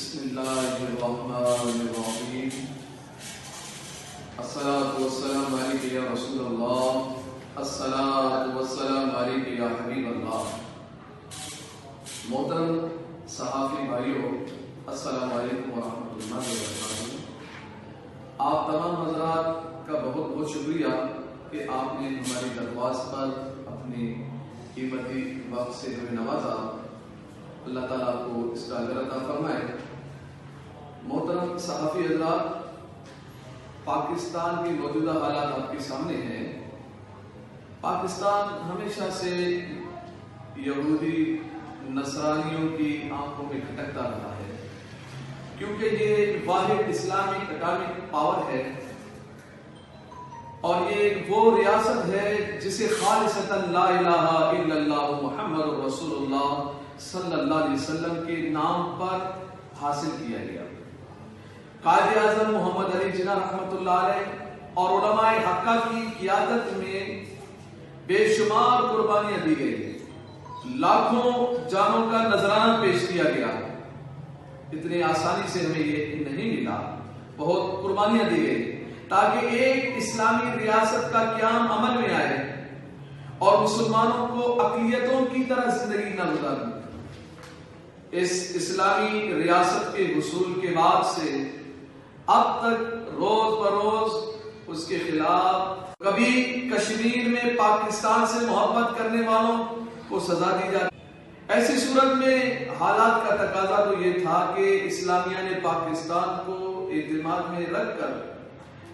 بسم اللہ الرحمن الرحیم الصلاۃ والسلام علیک یا رسول اللہ الصلاۃ والسلام علیک یا حبیب اللہ۔ محترم صحافی بھائیوں، السلام علیکم ورحمۃ اللہ وبرکاتہ۔ آپ تمام حضرات کا بہت بہت شکریہ کہ آپ نے ہماری درخواست پر اپنی قیمتی وقت سے ہمیں نوازا۔ اللہ تعالیٰ آپ کو اس کا اجر عطا فرمائے۔ محترم صحافی حضرات، پاکستان کی موجودہ حالات آپ کے سامنے ہیں۔ پاکستان ہمیشہ سے یہودی نصرانیوں کی آنکھوں میں کھٹکتا رہا ہے، کیونکہ یہ واحد اسلامک اٹامک پاور ہے اور یہ وہ ریاست ہے جسے خالصتاً لا الہ الا اللہ محمد رسول اللہ صلی اللہ علیہ وسلم کے نام پر حاصل کیا گیا۔ قائد اعظم محمد علی جناح رحمۃ اللہ علیہ اور علماء حقہ کی قیادت میں بے شمار قربانیاں دی گئی، لاکھوں جانوں کا نذرانہ پیش کیا گیا۔ اتنے آسانی سے ہمیں یہ نہیں ملا، بہت قربانیاں دی گئی تاکہ ایک اسلامی ریاست کا قیام عمل میں آئے اور مسلمانوں کو اقلیتوں کی طرح زندگی نہ گزارنی۔ اس اسلامی ریاست کے حصول کے بعد سے اب تک روز بروز اس کے خلاف کبھی کشمیر میں پاکستان سے محبت کرنے والوں کو سزا دی جاتی۔ ایسی صورت میں حالات کا تقاضا تو یہ تھا کہ اسلامیہ نے پاکستان کو اعتماد میں رکھ کر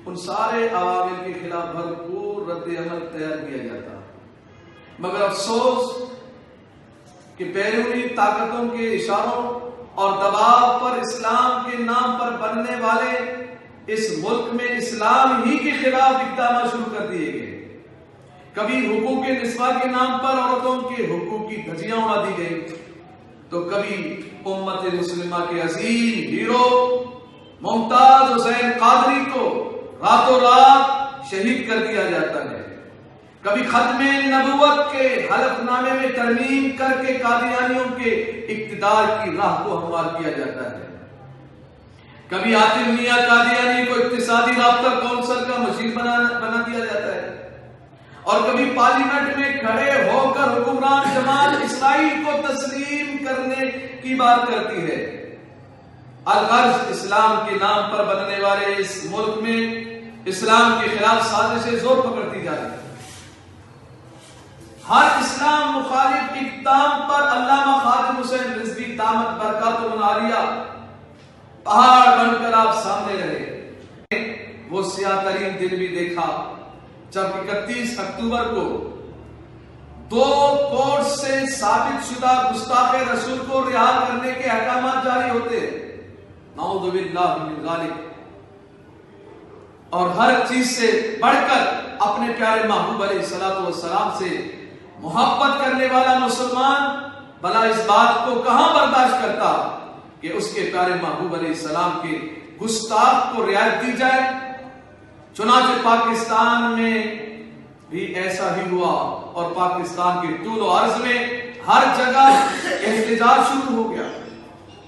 ان سارے عوامل کے خلاف بھرپور رد عمل تیار کیا جاتا، مگر افسوس کہ بیرونی طاقتوں کے اشاروں اور دباؤ پر اسلام کے نام پر بننے والے اس ملک میں اسلام ہی کے خلاف اقدامات شروع کر دیے گئے۔ کبھی حقوق نسواں کے نام پر عورتوں کے حقوق کی دھجیاں اڑا دی گئی، تو کبھی امت مسلمہ کے عظیم ہیرو ممتاز حسین قادری کو راتوں رات شہید کر دیا جاتا ہے۔ کبھی ختم نبوت کے حلف نامے میں ترمیم کر کے قادیانیوں کے اقتدار کی راہ کو ہموار کیا جاتا ہے۔ کبھی عاطف میاں قادیانی کو اقتصادی رابطہ کونسل کا مشیر بنا دیا جاتا ہے، اور کبھی پارلیمنٹ میں کھڑے ہو کر حکمران جماعت اسرائیل کو تسلیم کرنے کی بات کرتی ہے۔ الغرض اسلام کے نام پر بننے والے اس ملک میں اسلام کے خلاف سازشیں زور پکڑتی جا رہی ہیں۔ ہر اسلام مخالف اقدام پر علامہ خادم حسین رضوی دامت برکاتہ العالیہ پہاڑ بن کر آپ سامنے رہے۔ وہ سیاہ ترین دن بھی دیکھا جب 31 اکتوبر کو 2 کورٹ سے ثابت شدہ گستاخ رسول کو رہا کرنے کے احکامات جاری ہوتے، نعوذ باللہ من ذالک، اور ہر چیز سے بڑھ کر اپنے پیارے محبوب علیہ الصلوۃ والسلام سے محبت کرنے والا مسلمان بھلا اس بات کو کہاں برداشت کرتا کہ اس کے پیارے محبوب علیہ السلام کے گستاخ کو رعایت دی جائے۔ چنانچہ پاکستان میں بھی ایسا ہی ہوا اور پاکستان کے طول و عرض میں ہر جگہ احتجاج شروع ہو گیا،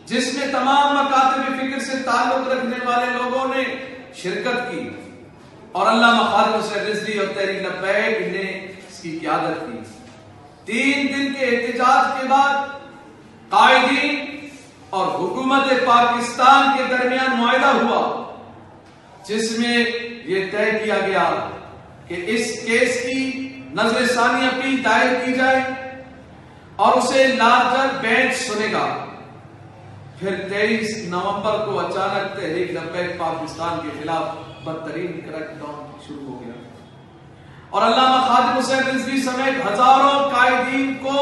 جس میں تمام مکاتب فکر سے تعلق رکھنے والے لوگوں نے شرکت کی اور علامہ خادم حسین رضوی اور تحریک لبیک نے اس کی قیادت کی۔ 3 دن کے احتجاج کے بعد قائدین اور حکومت پاکستان کے درمیان معاہدہ ہوا، جس میں یہ طے کیا گیا کہ اس کیس کی نظر ثانی اپیل دائر کی جائے اور اسے لارجر بینچ سنے گا۔ پھر 23 نومبر کو اچانک تحریک لبیک پاکستان کے خلاف بدترین کریک ڈاؤن شروع ہو گیا اور علامہ خادم حسین رضوی سمیت ہزاروں قائدین کو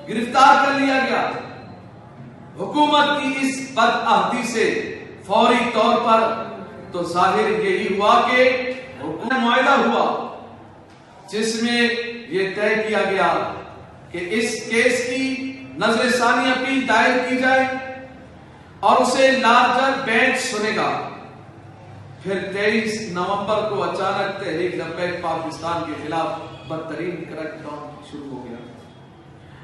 گرفتار کر لیا گیا۔ حکومت کی اس بدعہدی سے فوری طور پر تو ظاہر یہی ہوا کہ حکومت معاہدہ ہوا، جس میں یہ طے کیا گیا کہ اس کیس کی نظر ثانی اپیل دائر کی جائے اور اسے لارجر بینچ سنے گا۔ پھر 23 نومبر کو اچانک تحریک لبیک پاکستان کے خلاف بدترین کریک ڈاؤن شروع ہو گیا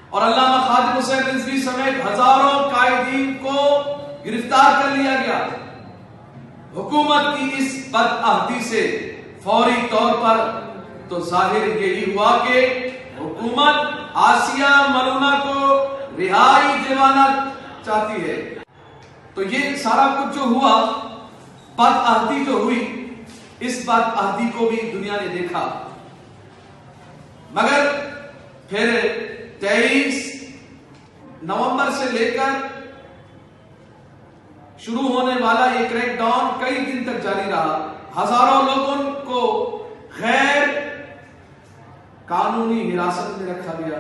اور علامہ خادم حسین رضوی سمیت ہزاروں قائدین کو گرفتار کر لیا گیا۔ حکومت کی اس بدعہدی سے فوری طور پر تو ظاہر یہی ہوا کہ حکومت آسیہ ملونہ کو رہائی دلوانا چاہتی ہے۔ تو یہ سارا کچھ جو ہوا، بدعہدی جو ہوئی، اس بدعہدی کو بھی دنیا نے دیکھا، مگر پھر 23 نومبر سے لے کر شروع ہونے والا یہ کریک ڈاؤن کئی دن تک جاری رہا۔ ہزاروں لوگوں کو غیر قانونی حراست میں رکھا گیا،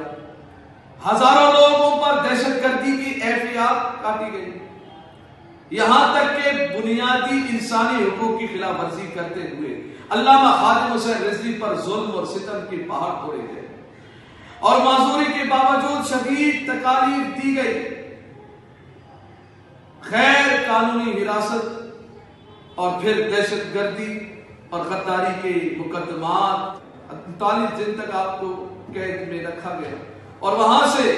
ہزاروں لوگوں پر دہشت گردی کی ایفیات کاٹی گئی، یہاں تک کہ بنیادی انسانی حقوق کی خلاف ورزی کرتے ہوئے علامہ خادم حسین رضوی پر ظلم اور ستم کے پہاڑ توڑے گئے اور معذوری کے باوجود شدید تکالیف دی گئی۔ غیر قانونی حراست اور پھر دہشت گردی اور غداری کے مقدمات، 39 دن تک آپ کو قید میں رکھا گیا اور وہاں سے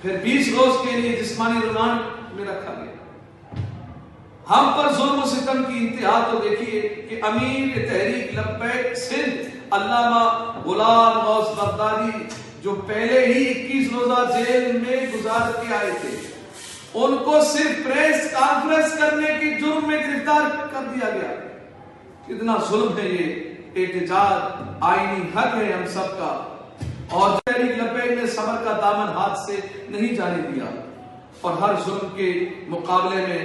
پھر 20 روز کے لیے جسمانی ریمانڈ میں رکھا گیا۔ ہم پر ظلم و ستم کی انتہا تو دیکھیے کہ امیر تحریک لبیک سندھ علامہ غلام غوث بغدادی جو پہلے ہی 21 روزہ جیل میں گزار کے آئے تھے، ان کو صرف پریس کانفرنس کرنے کے جرم میں گرفتار کر دیا گیا۔ کتنا ظلم ہے یہ! احتجاج آئینی حق ہے ہم سب کا، اور تحریک لبیک نے صبر کا دامن ہاتھ سے نہیں جانے دیا اور ہر ظلم کے مقابلے میں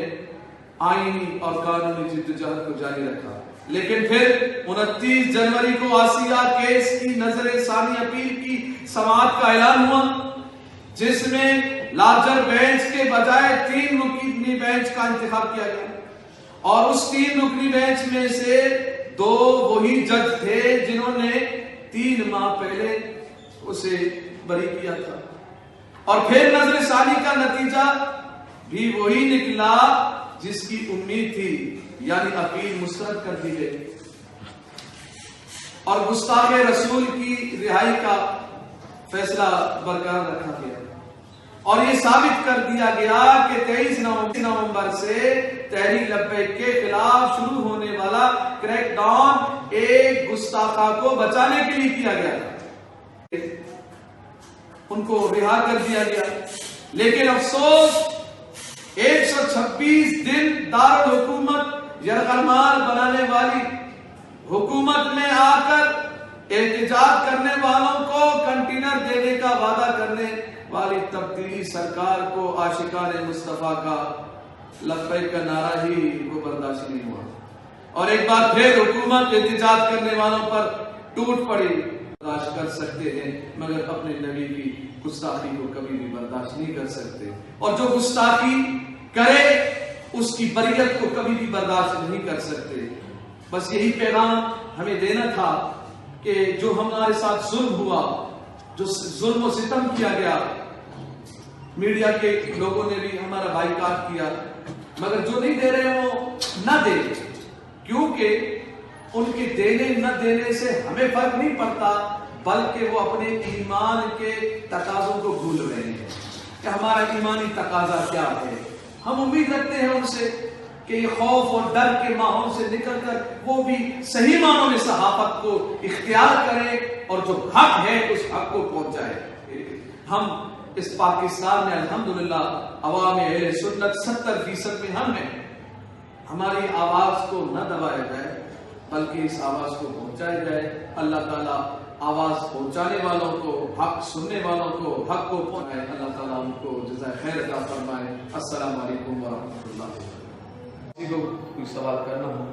آئینی اور قانونی جدوجہد کو جاری رکھا۔ لیکن پھر 29 جنوری کو آسیہ کیس کی نظر ثانی اپیل کی سماعت کا اعلان ہوا، جس میں لارجر بینچ کے بجائے 3 رکنی بینچ کا انتخاب کیا گیا، اور اس 3 رکنی بینچ میں سے 2 وہی جج تھے جنہوں نے 3 ماہ پہلے اسے بری کیا تھا، اور پھر نظر ثانی کا نتیجہ بھی وہی نکلا جس کی امید تھی، یعنی اپیل مسترد کر دی گئی اور گستاخ رسول کی رہائی کا فیصلہ برقرار رکھا گیا، اور یہ ثابت کر دیا گیا کہ 23 نومبر سے تحریک لبیک کے خلاف شروع ہونے والا کریک ڈاؤن ایک گستاخہ کو بچانے کے لیے کیا گیا تھا۔ ان کو رہا کر دیا گیا، لیکن افسوس 126 دن دارالحکومت یرغمال بنانے والی حکومت میں آ کر احتجاج کرنے والوں کو کنٹینر دینے کا وعدہ کرنے والی تبدیلی سرکار کو عاشقان مصطفیٰ کا لبیک کا نعرہ ہی کو برداشت نہیں ہوا، اور ایک بار پھر حکومت احتجاج کرنے والوں پر ٹوٹ پڑی۔ برداشت کر سکتے ہیں مگر اپنے نبی کی گستاخی کو کبھی بھی برداشت نہیں کر سکتے، اور جو گستاخی کرے اس کی بریت کو کبھی بھی برداشت نہیں کر سکتے۔ بس یہی پیغام ہمیں دینا تھا کہ جو ہمارے ساتھ ظلم ہوا، جو ظلم و ستم کیا گیا، میڈیا کے لوگوں نے بھی ہمارا بائیکاٹ کیا، مگر جو نہیں دے رہے وہ نہ دے، کیونکہ ان کے دینے نہ دینے سے ہمیں فرق نہیں پڑتا، بلکہ وہ اپنے ایمان کے تقاضوں کو بھول رہے ہیں کہ ہمارا ایمانی تقاضا کیا ہے۔ ہم امید رکھتے ہیں ان سے کہ یہ خوف اور ڈر کے ماحول سے نکل کر وہ بھی صحیح معنوں میں صحافت کو اختیار کریں اور جو حق ہے اس حق کو پہنچائے۔ ہم اس پاکستان میں الحمدللہ عوام اہل سنت 70% میں ہم ہیں۔ ہماری آواز کو نہ دبایا جائے بلکہ اس آواز کو پہنچایا جائے۔ اللہ تعالیٰ آواز پہنچانے والوں کو، حق سننے والوں کو حق کو پہنچائے۔ اللہ تعالیٰ ان کو جزائے خیر عطا فرمائے۔ السلام علیکم ورحمۃ اللہ۔ کسی کو کوئی سوال کرنا ہو؟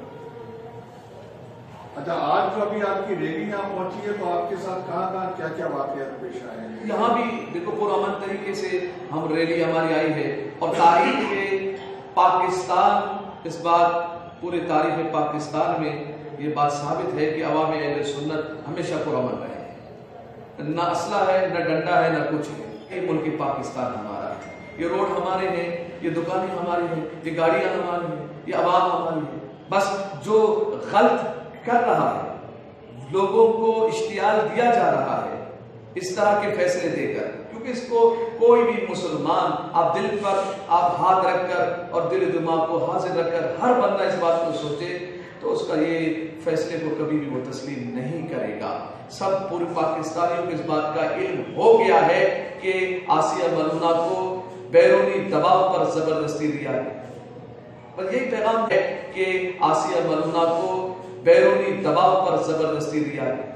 اچھا، آج جو ابھی آپ کی ریلی یہاں پہنچی ہے تو آپ کے ساتھ کہاں کیا کیا واقعات پیش آئے ہیں؟ یہاں بھی دیکھو پرامن طریقے سے ہم ریلی ہماری آئی ہے، اور تاریخ میں پاکستان اس بات پورے تاریخ پاکستان میں یہ بات ثابت ہے کہ عوام اہل سنت ہمیشہ پرامن رہے، نہ اسلحہ ہے، نہ ڈنڈا ہے، نہ کچھ ہے۔ یہ ملک پاکستان ہمارا ہے، یہ روڈ ہمارے ہیں، یہ دکانیں ہماری ہیں، یہ گاڑیاں ہماری ہیں، یہ عوام ہماری ہے۔ بس جو غلط کر رہا ہے، لوگوں کو اشتعال دیا جا رہا ہے اس طرح کے فیصلے دے کر، کیونکہ کیونکہ اس کو کوئی بھی مسلمان آپ دل پر آپ ہاتھ رکھ کر اور دل و دماغ کو حاضر رکھ کر ہر بندہ اس بات کو سوچے تو اس کا یہ فیصلے کو کبھی بھی وہ تسلیم نہیں کرے گا. سب پورے پاکستانیوں کو اس بات کا علم ہو گیا ہے کہ آسیہ ملونہ کو بیرونی دباؤ پر زبردستی دیا گیا. اور یہی پیغام ہے کہ آسیہ ملونہ کو بیرونی دباؤ پر زبردستی دیا گیا.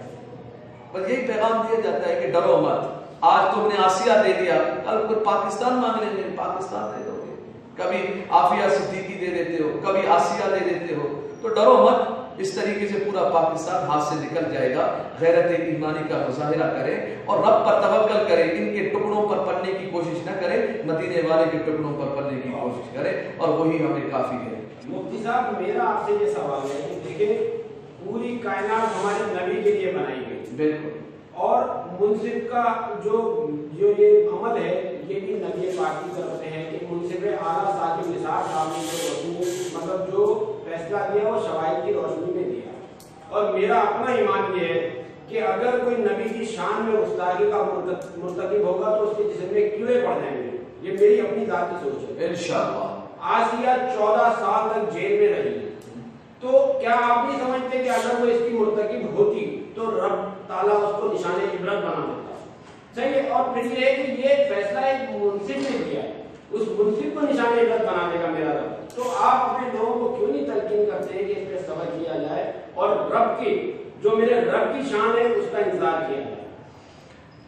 اور یہی پیغام دیا جاتا ہے کہ ڈرو مت. آج تم نے آسیہ دے دیا, کل کوئی پاکستان مانگ لیں گے, پاکستان دے دو گے. کبھی عافیہ صدیقی دے دیتے ہو, کبھی آسیہ دے دیتے ہو, تو ڈرو مت. اس طریقے سے پورا پاکستان ہاتھ سے نکل جائے گا. غیرت ایمانی کا مظاہرہ کرے اور رب پر توکل کرے. ان کے ٹکڑوں پر پڑنے کی کوشش نہ کرے, مدینے والے کے ٹکڑوں پر پڑنے کی کوشش کرے, اور وہی ہمیں کافی ہے. مفتی صاحب, میرا آپ سے یہ سوال ہے کہ دیکھیں پوری کائنات ہمارے نبی کے لیے بنائی گئی, بالکل, اور منصف کا جو یہ عمل ہے یہ بھی نبی پاک کی طرف سے ہے کہ منصف اعلیٰ صاحب نثار صاحب نے جو روشنی مطلب جو فیصلہ دیا وہ شواہد کی روشنی میں دیا. اور میرا اپنا ایمان یہ ہے کہ اگر کوئی نبی کی شان میں گستاخی کا مرتکب ہوگا تو اس کے جسم میں کیڑے پڑ جائیں گے. یہ میری اپنی ذاتی سوچ ہے. انشاءاللہ. آسیہ 14 سال تک جیل میں رہی, تو کیا آپ نہیں سمجھتے کہ اگر وہ اس کی مرتکب ہوتی تو رب تعالیٰ اس کو نشان عبرت بنا دیتا؟ صحیح ہے. اور پھر یہ ہے کہ یہ فیصلہ ایک منصف نے کیا ہے, اس منصف کو نشان عبرت بنا دے گا میرا رب. تو آپ اپنے لوگوں کو کیوں نہیں تلقین کرتے ہیں کہ اس پہ صبر کیا جائے اور رب کی جو میرے رب کی شان ہے اس کا انتظار کیا جائے؟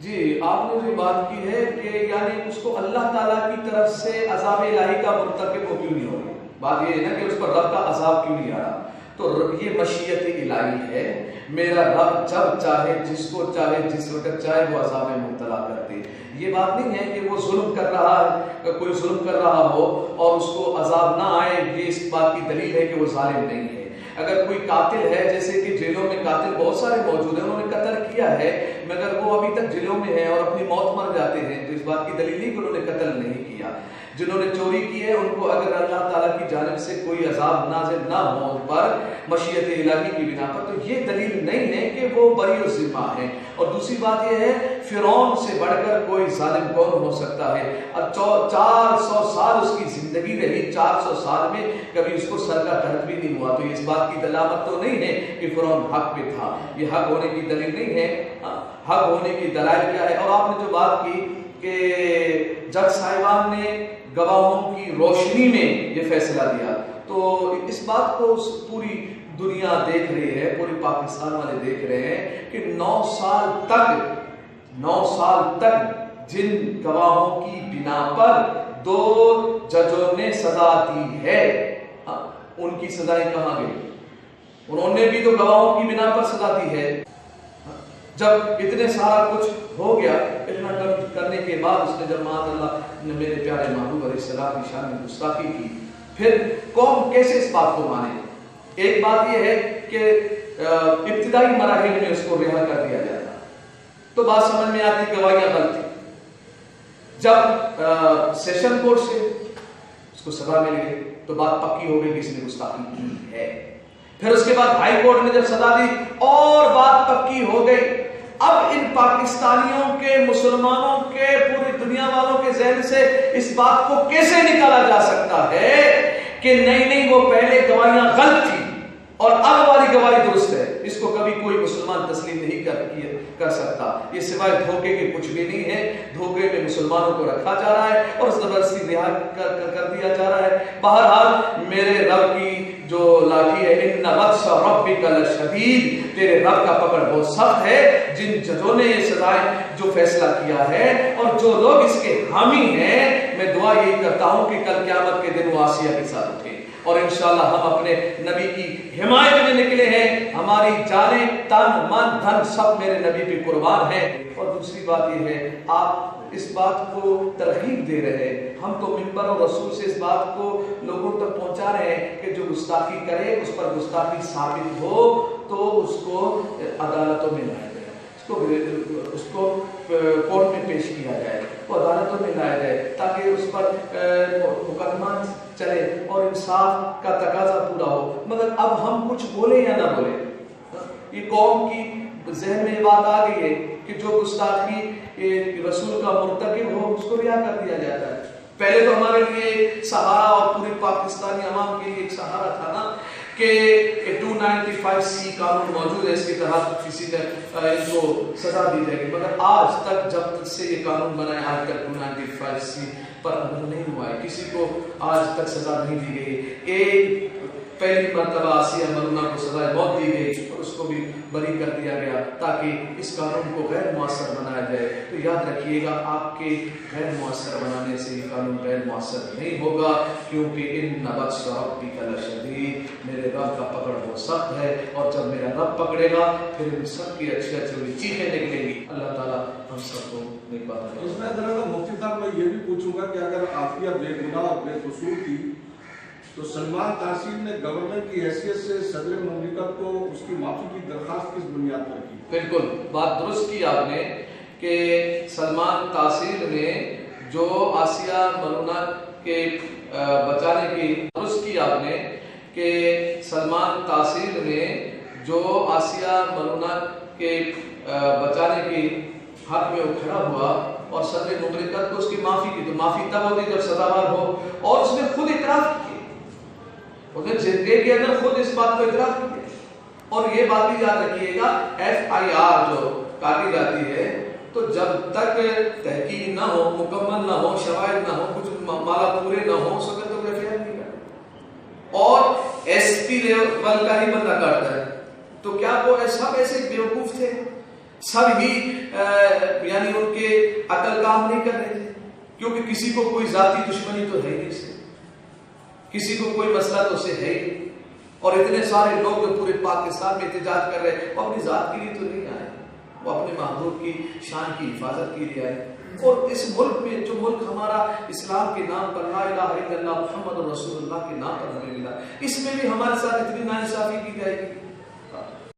جی, آپ نے جو بات کی ہے کہ یعنی اس کو اللہ تعالیٰ کی طرف سے عذاب الہی کا مرتکب وہ کیوں نہیں ہو رہی. بات یہ ہے نا کہ اس پر رب کا عذاب کیوں نہیں آ رہا. تو یہ مشیت الہی ہے. میرا رب جب چاہے, جس کو چاہے, جس وقت چاہے وہ عذاب میں مبتلا کر دے. یہ بات نہیں ہے کہ وہ ظلم کر رہا ہے, کوئی ظلم کر رہا ہو اور اس کو عذاب نہ آئے, یہ اس بات کی دلیل ہے کہ وہ ظالم نہیں ہے. اگر کوئی قاتل ہے, جیسے کہ جیلوں میں قاتل بہت سارے موجود ہیں, انہوں نے قتل کیا ہے مگر وہ ابھی تک جیلوں میں ہیں اور اپنی موت مر جاتے ہیں, تو اس بات کی دلیل نہیں کہ انہوں نے قتل نہیں کیا. جنہوں نے چوری کی ہے ان کو اگر اللہ تعالیٰ کی جانب سے کوئی عذاب نازل نہ ہو پر مشیت الہی کی بنا پر, تو یہ دلیل نہیں ہے کہ وہ بری الذمہ ہیں. اور دوسری بات یہ ہے فرعون سے بڑھ کر کوئی ظالم کون ہو سکتا ہے. اب 400 سال اس کی زندگی رہی, 400 سال میں کبھی اس کو سر کا درد بھی نہیں ہوا, تو اس بات کی دلالت تو نہیں ہے کہ فرعون حق پہ تھا. یہ حق ہونے کی دلیل نہیں ہے. حق ہونے کی دلائل کیا ہے؟ اور آپ نے جو بات کی کہ جج صاحبان نے گواہوں کی روشنی میں یہ فیصلہ دیا, تو اس بات کو پوری دنیا دیکھ رہی ہے, پوری پاکستان والے دیکھ رہے ہیں کہ 9 سال تک جن گواہوں کی بنا پر 2 ججوں نے سزا دی ہے, ان کی سزائیں کہاں گئی؟ انہوں نے بھی تو گواہوں کی بنا پر سزا دی ہے. جب اتنے سارا کچھ ہو گیا, اتنا کرنے کے بعد اس نے جب معاذ اللہ نے میرے پیارے محبوب علیہ السلام کی شان میں گستاخی کی, پھر قوم کیسے اس بات کو مانے؟ ایک بات یہ ہے کہ ابتدائی مراحل میں اس کو رہا کر دیا جاتا, تو بات سمجھ میں آتی گواہیاں غلط تھی. جب سیشن کورٹ سے اس کو سزا مل گئی تو بات پکی ہو گئی کہ اس نے گستاخی کی ہے. پھر اس کے بعد ہائی کورٹ نے جب سزا دی اور بات پکی ہو گئی. اب ان پاکستانیوں کے, مسلمانوں کے, پوری دنیا والوں کے ذہن سے اس بات کو کیسے نکالا جا سکتا ہے کہ نہیں وہ پہلے گواہیاں غلط تھی اور اب والی گواہی درست ہے. اس کو کبھی کوئی مسلمان تسلیم نہیں کر سکتا. یہ سوائے دھوکے کے کچھ بھی نہیں ہے. دھوکے میں مسلمانوں کو رکھا جا رہا ہے اور زبردستی رہا کر دیا جا رہا ہے. بہرحال میرے رب کی جو لاٹھی ہے, ان بطش ربک لشدید, تیرے رب کا پکڑ بہت سخت ہے. جن ججوں نے یہ سزائیں جو فیصلہ کیا ہے اور جو لوگ اس کے حامی ہیں, میں دعا یہی کرتا ہوں کہ کل قیامت کے دن وہ آسیہ کے ساتھ اٹھیں اور انشاءاللہ ہم اپنے نبی کی حمایت میں نکلے ہیں. ہماری جانیں, تن, من, دھن سب میرے نبی پہ قربان ہیں. اور دوسری بات یہ ہے, آپ اس بات کو ترغیب دے رہے ہیں. ہم تو منبر اور رسول سے اس بات کو لوگوں تک پہنچا رہے ہیں کہ جو گستاخی کرے, اس پر گستاخی ثابت ہو تو اس کو عدالتوں میں لایا جائے, اس کو کورٹ میں پیش کیا جائے, وہ عدالتوں میں لایا جائے تاکہ اس پر مقدمہ چلے اور انصاف کا تقاضا پورا ہو. مگر اب ہم کچھ بولے یا نہ بولے, یہ قوم کی ذہن میں یہ بات آ گئی ہے کہ جو گستاخی یہ رسول کا مرتکب ہو اس کو رہا کر دیا جاتا ہے. پہلے تو ہمارے لیے سہارا اور پوری پاکستانی عوام کے لیے ایک سہارا تھا نا کہ 295C قانون موجود ہے, اس کے تحت کسی نے ان کو سزا دی جائے گی, مگر آج تک جب تک سے یہ قانون بنا ہے آج تک 295C پر عمل نہیں ہوا ہے, کسی کو آج تک سزا نہیں دی گئی. ایک پہلی مرتبہ آسیہ ملونہ کو سزا موت دی گئی اور اس کو بھی بری کر دیا گیا تاکہ اس قانون کو غیر مؤثر بنایا جائے. تو یاد رکھیے گا آپ کے غیر مؤثر بنانے سے یہ قانون غیر مؤثر نہیں ہوگا, کیونکہ ان بطش ربک لشدید, میرے رب کا پکڑ بہت سخت ہے, اور جب میرا رب پکڑے گا پھر ان سب کی اچھی اچھی چیخیں نکلیں گی. اللہ تعالیٰ ہم سب کو نیک بات کرے. اس میں ذرا مفتی صاحب میں یہ بھی پوچھوں گا کہ اگر آفیہ بے گناہ اور بے قصور تھی تو سلمان تحصیل نے گورنر کی حیثیت سے صدر مملکت کو اس کی معافی کی درخواست کس بنیاد پر کی؟ بالکل بات درست کی آپ نے کہ سلمان تحصیل نے جو آسیہ ملونہ کے بچانے کی درست کی آپ نے کہ سلمان تحصیل نے جو آسیہ ملونہ کے بچانے کی حق میں وہ کھڑا ہوا اور صدر مملکت کو اس کی معافی کی. تو معافی تب ہوتی جب سزاوار ہو, اور اس نے خود اعتراف کیا, اس نے زندگی کے اندر خود اس بات کو اعتراف کیا. اور یہ بات بھی یاد رکھیے گا FIR جو کاٹی جاتی ہے تو جب تک تحقیق نہ ہو, مکمل نہ ہو, شواہد نہ ہو, کچھ مالا پورے نہ ہو, اس وقت تو FIR نہیں کرتا. اور SP لیول کا ہی بندہ کاٹتا ہے. تو کیا وہ سب ایسے بیوقوف تھے, سب ہی یعنی ان کے عقل کام نہیں کر رہے تھے؟ کیونکہ کسی کو کوئی ذاتی دشمنی تو ہے نہیں سے, کسی کو کوئی مسئلہ تو سے ہے ہی, اور اتنے سارے لوگ جو پورے پاکستان میں احتجاج کر رہے ہیں وہ اپنی ذات کے لیے تو نہیں آئے, وہ اپنے محبوب کی شان کی حفاظت کے لیے آئے. اور اس ملک میں جو ملک ہمارا اسلام کے نام پر لا الہ الا اللہ محمد رسول اللہ کے نام پر ہمیں ملا, اس میں بھی ہمارے ساتھ اتنی ناانصافی کی جائے گی.